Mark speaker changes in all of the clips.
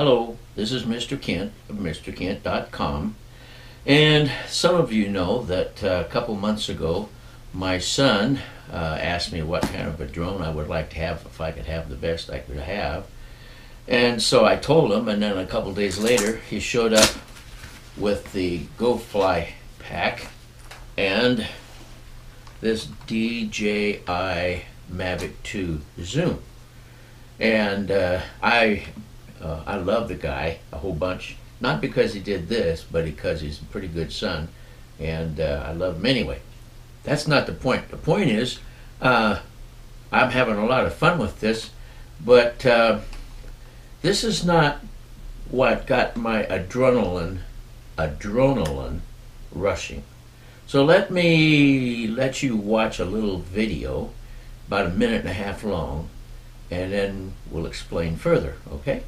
Speaker 1: Hello, this is Mr. Kent of MrKent.com, and some of you know that a couple months ago my son asked me what kind of a drone I would like to have, if I could have the best I could have. And so I told him, and then a couple days later he showed up with the Go Fly pack and this DJI Mavic 2 Zoom. And I love the guy a whole bunch, not because he did this, but because he's a pretty good son, and I love him anyway. That's not the point. The point is, I'm having a lot of fun with this, but this is not what got my adrenaline rushing. So let me let you watch a little video, about a minute and a half long, and then we'll explain further, okay?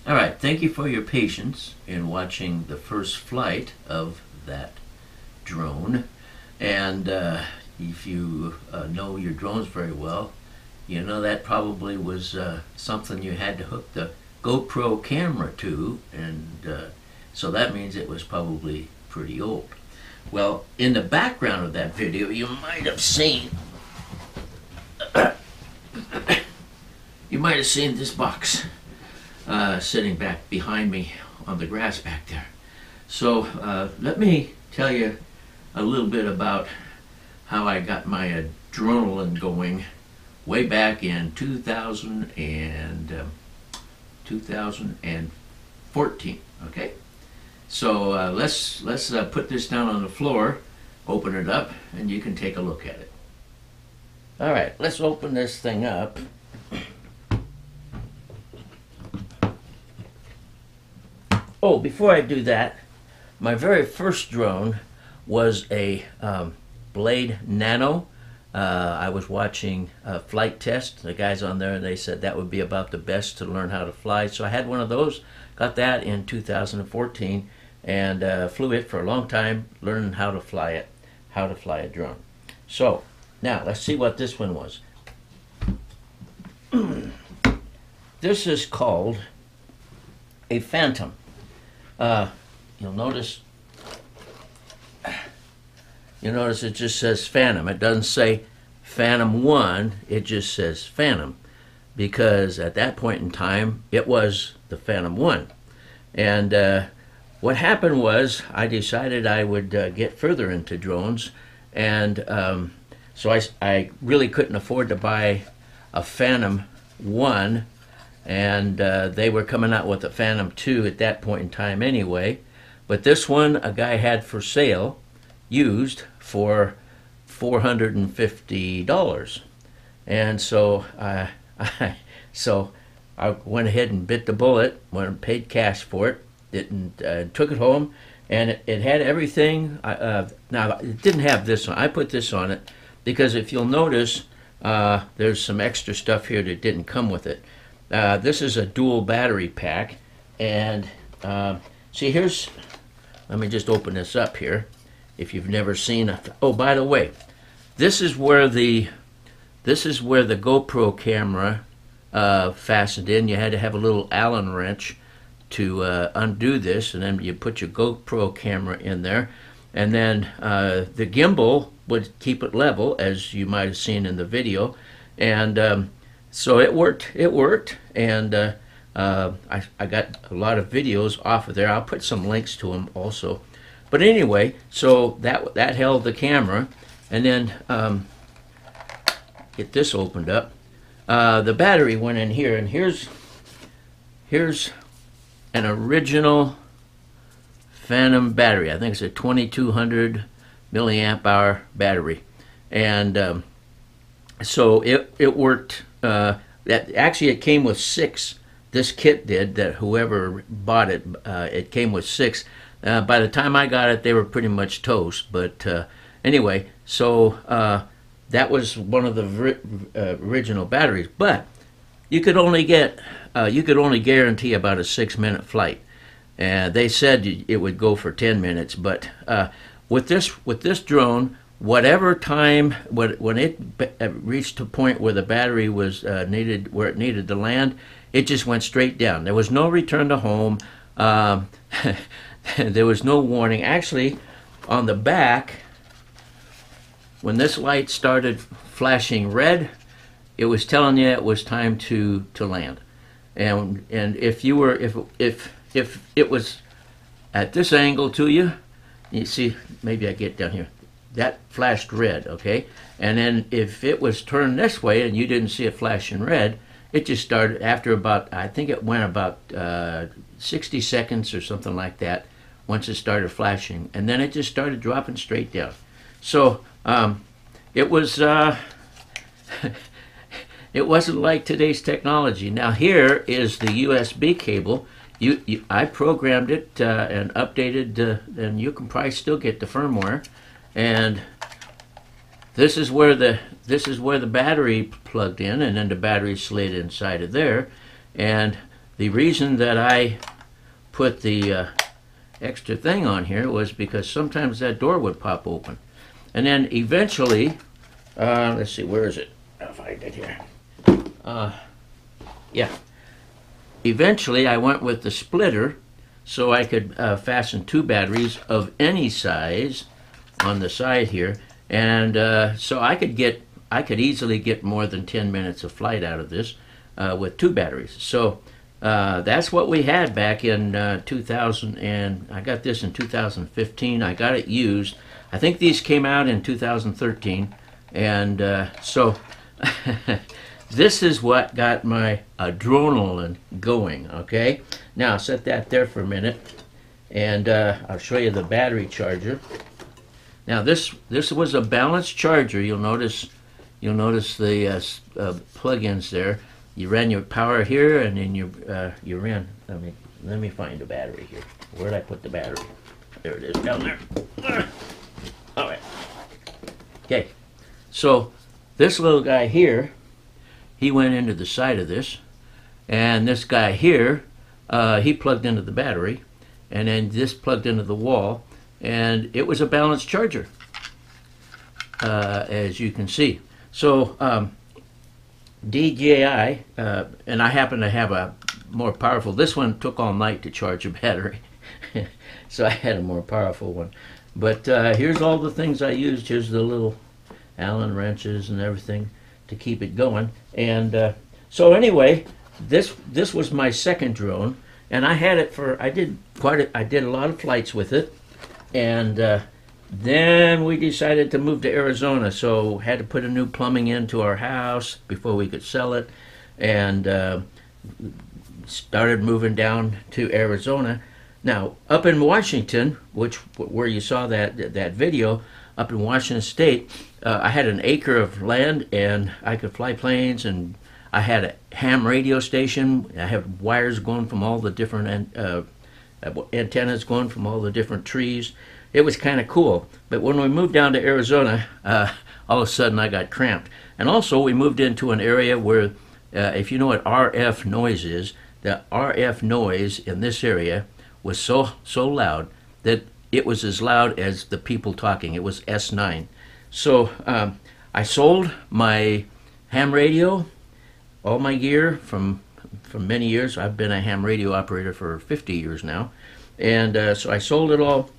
Speaker 1: All right, thank you for your patience in watching the first flight of that drone. And if you know your drones very well, you know that probably was something you had to hook the GoPro camera to, and so that means it was probably pretty old. Well, in the background of that video, you might have seen this box sitting back behind me on the grass back there. So let me tell you a little bit about how I got my adrenaline going way back in 2014. Okay, so let's put this down on the floor, open it up, and you can take a look at it. All right, let's open this thing up. Oh, before I do that, my very first drone was a Blade Nano. I was watching a flight test. The guys on there, they said that would be about the best to learn how to fly. So I had one of those, got that in 2014, and flew it for a long time, learning how to fly it, how to fly a drone. So now let's see what this one was. This is called a Phantom. You'll notice it just says Phantom. It doesn't say Phantom 1, it just says Phantom, because at that point in time it was the Phantom 1. And what happened was I decided I would get further into drones, and so I really couldn't afford to buy a Phantom 1, and they were coming out with a Phantom 2 at that point in time anyway. But this one a guy had for sale, used, for $450. And so I went ahead and bit the bullet, went and paid cash for it, took it home, and it had everything. Now it didn't have this one. I put this on it because if you'll notice, there's some extra stuff here that didn't come with it. This is a dual battery pack, and see, here's, let me just open this up here. If you've never seen a, oh, by the way, this is where the GoPro camera fastened in. You had to have a little Allen wrench to undo this, and then you put your GoPro camera in there, and then the gimbal would keep it level, as you might have seen in the video, and so it worked, and I got a lot of videos off of there. I'll put some links to them also. But anyway, so that held the camera, and then get this opened up. The battery went in here, and here's an original Phantom battery. I think it's a 2200 milliamp hour battery, and so it worked. That actually, it came with 6. This kit did, that whoever bought it, it came with 6. By the time I got it, they were pretty much toast. But anyway, so that was one of the original batteries. But you could only guarantee about a 6-minute flight. They said it would go for 10 minutes, but with this drone, whatever time when it reached a point where the battery was needed, where it needed to land, it just went straight down. There was no return to home. There was no warning. Actually, on the back, when this light started flashing red, it was telling you it was time to land. And if you were if it was at this angle to you, you see, maybe I get down here, that flashed red, okay? And then if it was turned this way and you didn't see it flashing red, it just started after about, I think it went about 60 seconds or something like that, once it started flashing, and then it just started dropping straight down. So it was it wasn't like today's technology. Now here is the USB cable. I programmed it and updated, and you can probably still get the firmware. And this is where the battery plugged in, and then the battery slid inside of there. And the reason that I put the extra thing on here was because sometimes that door would pop open. And then eventually, let's see, where is it? I'll find it here. Yeah. Eventually, I went with the splitter, so I could fasten 2 batteries of any size on the side here, and so I could easily get more than 10 minutes of flight out of this with 2 batteries. So that's what we had back in 2000, and I got this in 2015. I got it used. I think these came out in 2013, and so this is what got my Adronalin going, okay? Now, set that there for a minute, and I'll show you the battery charger. Now, this was a balanced charger. You'll notice the plug-ins there. You ran your power here, and then you ran. Let me find the battery here. Where did I put the battery? There it is, down there. All right. Okay. So this little guy here, he went into the side of this, and this guy here, he plugged into the battery, and then this plugged into the wall, and it was a balanced charger, as you can see. So DJI, and I happen to have a more powerful, this one took all night to charge a battery, so I had a more powerful one. But here's all the things I used. Here's the little Allen wrenches and everything to keep it going. And so anyway, this was my second drone, and I had it for, I did a lot of flights with it, and then we decided to move to Arizona, so had to put a new plumbing into our house before we could sell it, and started moving down to Arizona. Now, up in Washington, where you saw that video, up in Washington State, I had an acre of land, and I could fly planes, and I had a ham radio station. I had wires going from all the different antennas going from all the different trees. It was kind of cool. But when we moved down to Arizona, all of a sudden I got cramped. And also we moved into an area where, if you know what RF noise is, the RF noise in this area was so loud that it was as loud as the people talking. It was S9. So I sold my ham radio, all my gear from many years. I've been a ham radio operator for 50 years now. And so I sold it all,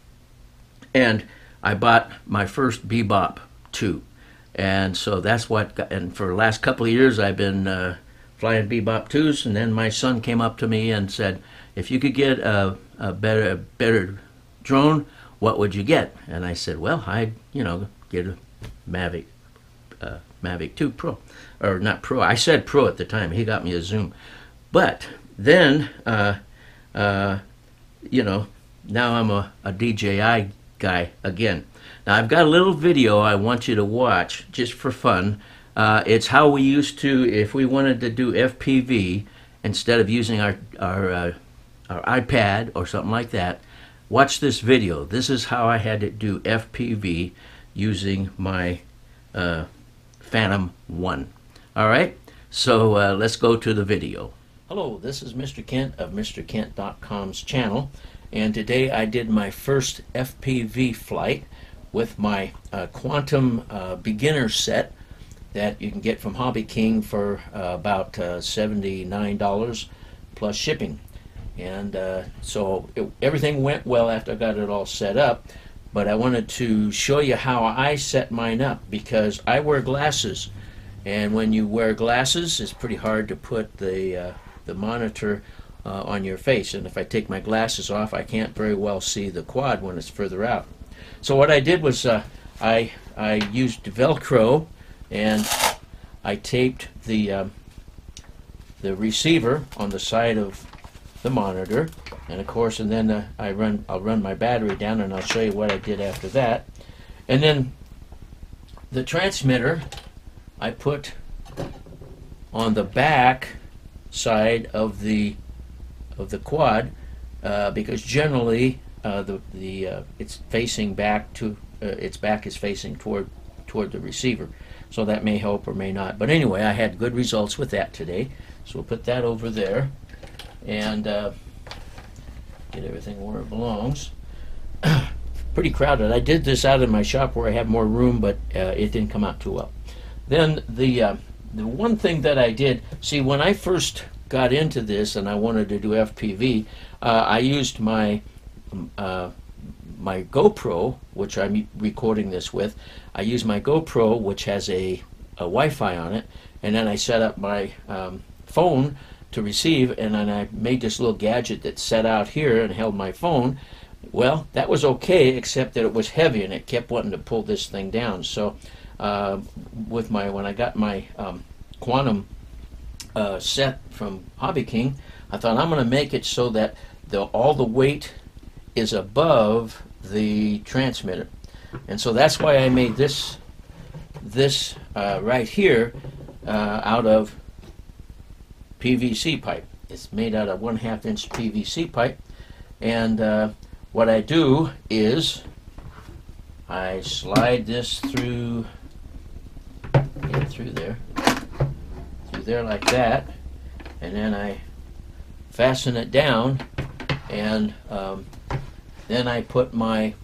Speaker 1: and I bought my first Bebop 2. And so that's what, and for the last couple of years I've been flying Bebop 2s, and then my son came up to me and said, if you could get a better drone, what would you get? And I said, well, I'd, get a Mavic 2 Pro. Or not Pro, I said Pro at the time. He got me a Zoom. But then, now I'm a DJI guy again. Now I've got a little video I want you to watch just for fun. It's how we used to, if we wanted to do FPV, instead of using our iPad or something like that. Watch this video. This is how I had to do FPV using my Phantom 1. Alright, so let's go to the video. Hello, this is Mr. Kent of MrKent.com's channel, and today I did my first FPV flight with my Quantum beginner set that you can get from Hobby King for about $79 plus shipping. And so everything went well after I got it all set up, but I wanted to show you how I set mine up, because I wear glasses, and when you wear glasses it's pretty hard to put the monitor on your face, and if I take my glasses off I can't very well see the quad when it's further out. So what I did was I used Velcro, and I taped the receiver on the side of the monitor, and of course, and then I'll run my battery down, and I'll show you what I did after that. And then the transmitter I put on the back side of the quad, because generally it's facing back to its back is facing toward the receiver, so that may help or may not. But anyway, I had good results with that today, so we'll put that over there and get everything where it belongs. Pretty crowded. I did this out in my shop where I have more room, but it didn't come out too well. Then the one thing that I did, see, when I first got into this and I wanted to do FPV, I used my GoPro, which I'm recording this with. I used my GoPro, which has a Wi-Fi on it, and then I set up my phone to receive, and then I made this little gadget that set out here and held my phone. Well, that was okay, except that it was heavy and it kept wanting to pull this thing down. So when I got my Quantum set from Hobby King, I thought I'm going to make it so that all the weight is above the transmitter, and so that's why I made this right here out of PVC pipe. It's made out of 1/2 inch PVC pipe, and what I do is I slide this through there like that, and then I fasten it down, and then I put my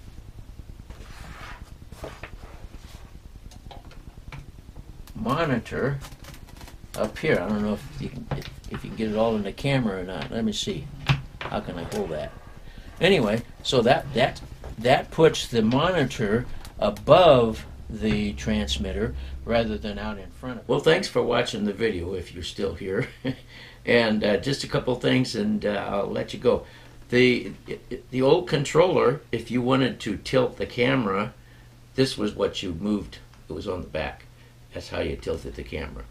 Speaker 1: monitor up here. I don't know if you can get it all in the camera or not. Let me see. How can I hold that? Anyway, so that puts the monitor above the transmitter rather than out in front of it. Well, thanks for watching the video if you're still here. And just a couple things, and I'll let you go. The old controller, if you wanted to tilt the camera, this was what you moved. It was on the back. That's how you tilted the camera.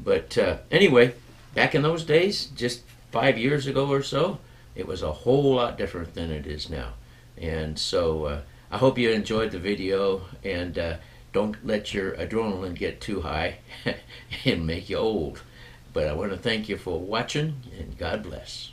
Speaker 1: But anyway, back in those days, just 5 years ago or so, it was a whole lot different than it is now. And so I hope you enjoyed the video, and don't let your adrenaline get too high and make you old. But I want to thank you for watching, and God bless.